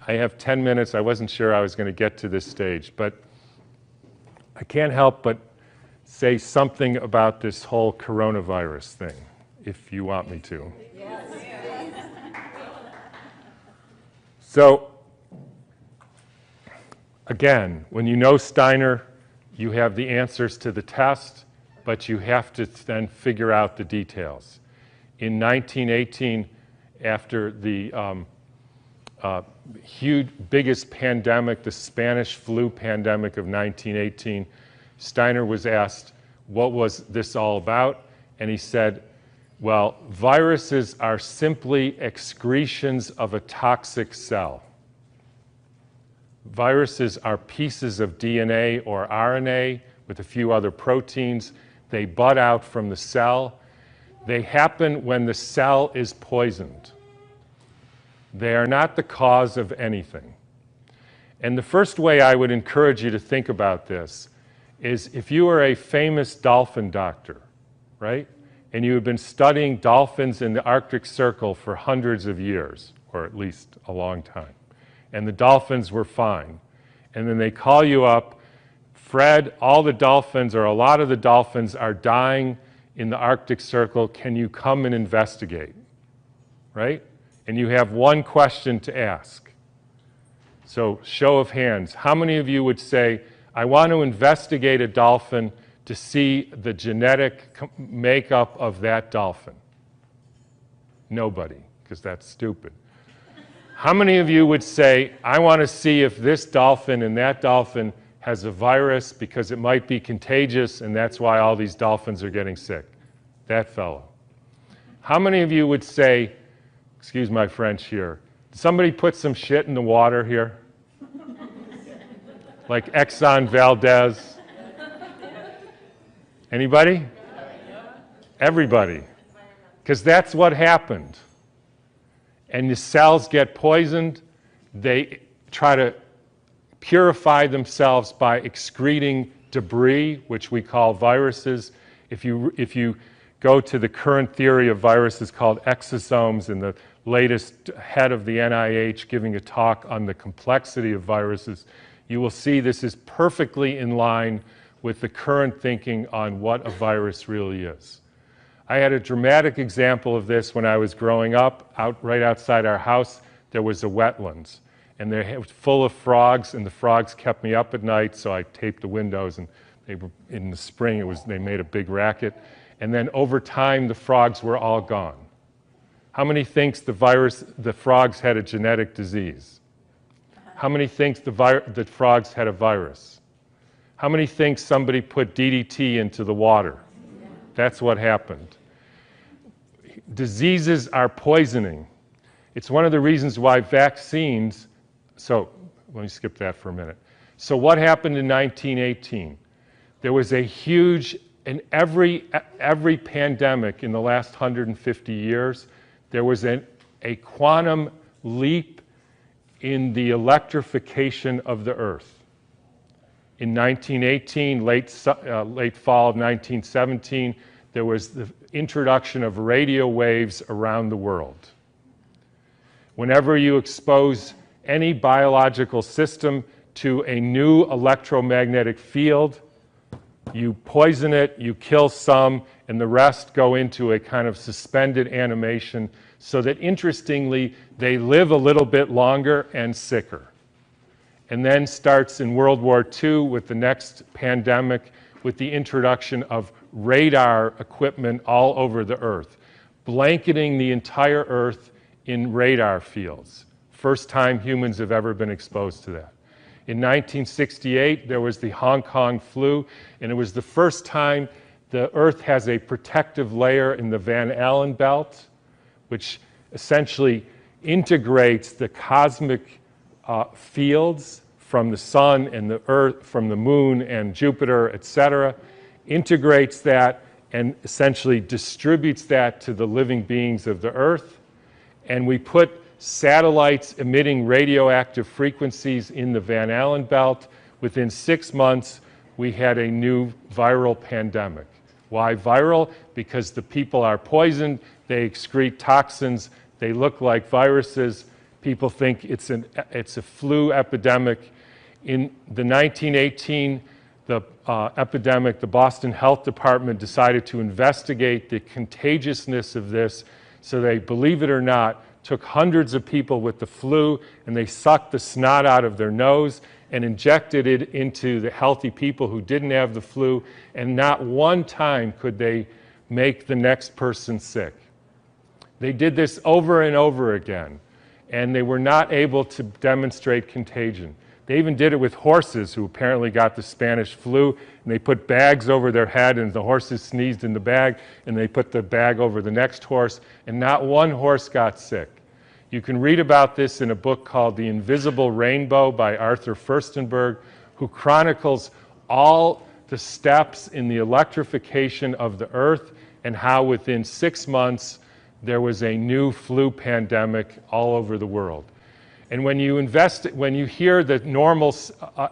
I have 10 minutes. I wasn't sure I was going to get to this stage, but I can't help but say something about this whole coronavirus thing, if you want me to. Yes. So, again, when you know Steiner, you have the answers to the test, but you have to then figure out the details. In 1918, after the biggest pandemic, the Spanish flu pandemic of 1918, Steiner was asked, what was this all about? And he said, well, viruses are simply excretions of a toxic cell. Viruses are pieces of DNA or RNA with a few other proteins. They bud out from the cell. They happen when the cell is poisoned. They are not the cause of anything. And the first way I would encourage you to think about this is if you are a famous dolphin doctor, right? And you have been studying dolphins in the Arctic Circle for hundreds of years, or at least a long time, and the dolphins were fine. And then they call you up, Fred, all the dolphins, or a lot of the dolphins are dying in the Arctic Circle. Can you come and investigate? Right? And you have one question to ask. So, show of hands. How many of you would say, I want to investigate a dolphin to see the genetic makeup of that dolphin? Nobody, because that's stupid. How many of you would say, I want to see if this dolphin and that dolphin has a virus because it might be contagious and that's why all these dolphins are getting sick? That fellow. How many of you would say, excuse my French here, did somebody put some shit in the water here? Like Exxon Valdez? Anybody? Everybody. Because that's what happened. And the cells get poisoned. They try to purify themselves by excreting debris, which we call viruses. If you go to the current theory of viruses called exosomes, and the latest head of the NIH giving a talk on the complexity of viruses, you will see this is perfectly in line with the current thinking on what a virus really is. I had a dramatic example of this when I was growing up. Right outside our house, there was a wetlands, and they were full of frogs, and the frogs kept me up at night, so I taped the windows, and they were, in the spring, they made a big racket. And then over time, the frogs were all gone. How many thinks the frogs had a genetic disease? How many thinks the frogs had a virus? How many thinks somebody put DDT into the water? That's what happened. Diseases are poisoning. It's one of the reasons why vaccines, so let me skip that for a minute. So what happened in 1918? There was a huge, in every pandemic in the last 150 years, there was a quantum leap in the electrification of the Earth. In 1918, late fall of 1917, there was the introduction of radio waves around the world. Whenever you expose any biological system to a new electromagnetic field, you poison it, you kill some, and the rest go into a kind of suspended animation so that, interestingly, they live a little bit longer and sicker. And then starts in World War II with the next pandemic with the introduction of radar equipment all over the Earth, blanketing the entire Earth in radar fields. First time humans have ever been exposed to that. In 1968, there was the Hong Kong flu, and it was the first time the Earth has a protective layer in the Van Allen belt, which essentially integrates the cosmic fields from the sun and the Earth, from the moon and Jupiter, etc., integrates that and essentially distributes that to the living beings of the Earth. And we put satellites emitting radioactive frequencies in the Van Allen belt. Within 6 months, we had a new viral pandemic. Why viral? Because the people are poisoned, they excrete toxins, they look like viruses, People think it's a flu epidemic. In the 1918 epidemic, the Boston Health Department decided to investigate the contagiousness of this. So they, believe it or not, took hundreds of people with the flu and they sucked the snot out of their nose and injected it into the healthy people who didn't have the flu, and not one time could they make the next person sick. They did this over and over again, and they were not able to demonstrate contagion. They even did it with horses who apparently got the Spanish flu, and they put bags over their head and the horses sneezed in the bag, and they put the bag over the next horse, and not one horse got sick. You can read about this in a book called The Invisible Rainbow by Arthur Furstenberg, who chronicles all the steps in the electrification of the earth and how within 6 months there was a new flu pandemic all over the world. And when you hear the normal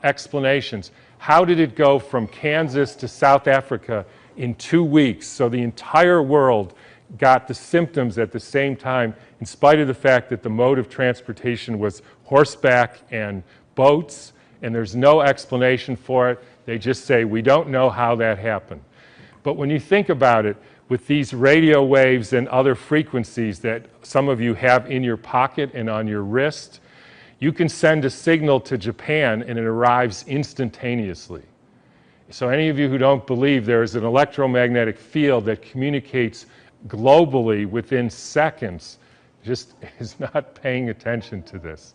explanations, how did it go from Kansas to South Africa in 2 weeks? So the entire world got the symptoms at the same time, in spite of the fact that the mode of transportation was horseback and boats, and there's no explanation for it. They just say, we don't know how that happened. But when you think about it, with these radio waves and other frequencies that some of you have in your pocket and on your wrist, you can send a signal to Japan and it arrives instantaneously. So any of you who don't believe there is an electromagnetic field that communicates globally within seconds just is not paying attention to this.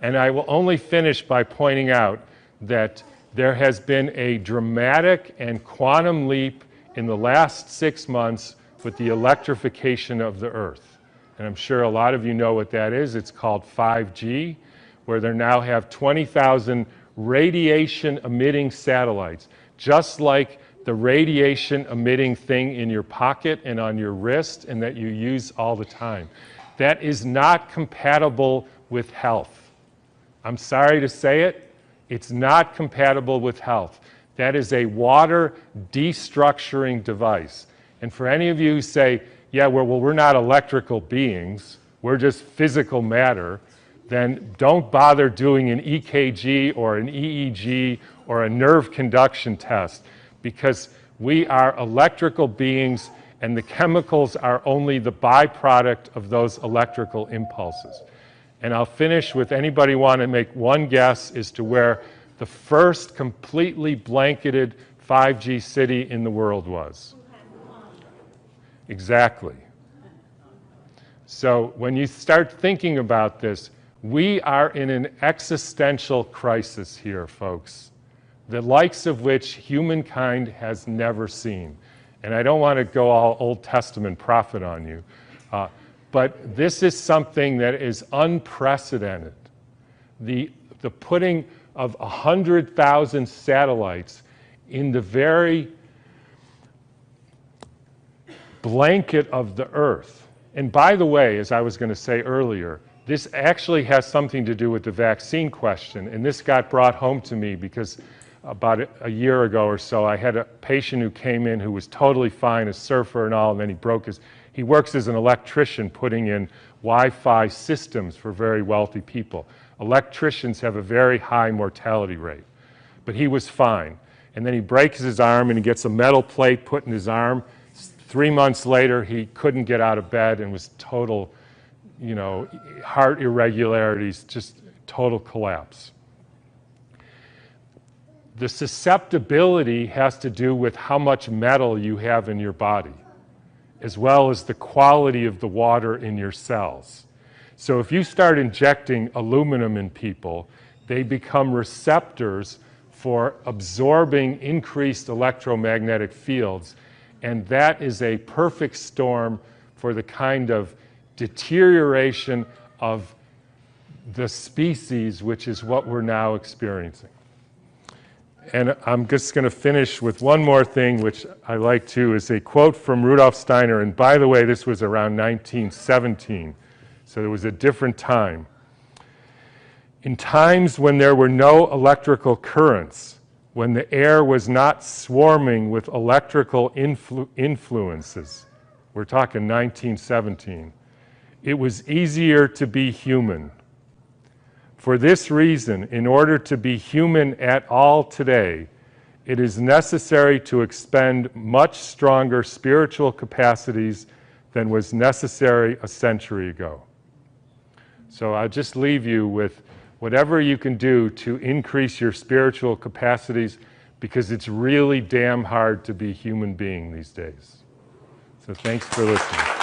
And I will only finish by pointing out that there has been a dramatic and quantum leap in the last 6 months with the electrification of the Earth. And I'm sure a lot of you know what that is. It's called 5G, where they now have 20,000 radiation-emitting satellites, just like the radiation-emitting thing in your pocket and on your wrist and that you use all the time. That is not compatible with health. I'm sorry to say it, it's not compatible with health. That is a water destructuring device. And for any of you who say, yeah, well, we're not electrical beings, we're just physical matter, then don't bother doing an EKG or an EEG or a nerve conduction test, because we are electrical beings and the chemicals are only the byproduct of those electrical impulses. And I'll finish with, anybody want to make one guess as to where the first completely blanketed 5G city in the world was? Exactly. So when you start thinking about this, we are in an existential crisis here, folks, the likes of which humankind has never seen. And I don't want to go all Old Testament prophet on you, but this is something that is unprecedented. The putting of 100,000 satellites in the very blanket of the Earth. And by the way, as I was going to say earlier, this actually has something to do with the vaccine question, and this got brought home to me because about a year ago or so, I had a patient who came in who was totally fine, a surfer and all, and then he works as an electrician putting in Wi-Fi systems for very wealthy people. Electricians have a very high mortality rate, but he was fine. And then he breaks his arm and he gets a metal plate put in his arm. 3 months later, he couldn't get out of bed and was total, heart irregularities, just total collapse. The susceptibility has to do with how much metal you have in your body, as well as the quality of the water in your cells. So if you start injecting aluminum in people, they become receptors for absorbing increased electromagnetic fields, and that is a perfect storm for the kind of deterioration of the species, which is what we're now experiencing. And I'm just going to finish with one more thing, which I like too, is a quote from Rudolf Steiner. And by the way, this was around 1917, so it was a different time. In times when there were no electrical currents, when the air was not swarming with electrical influences, we're talking 1917, it was easier to be human. For this reason, in order to be human at all today, it is necessary to expend much stronger spiritual capacities than was necessary a century ago. So I'll just leave you with whatever you can do to increase your spiritual capacities, because it's really damn hard to be a human being these days. So thanks for listening.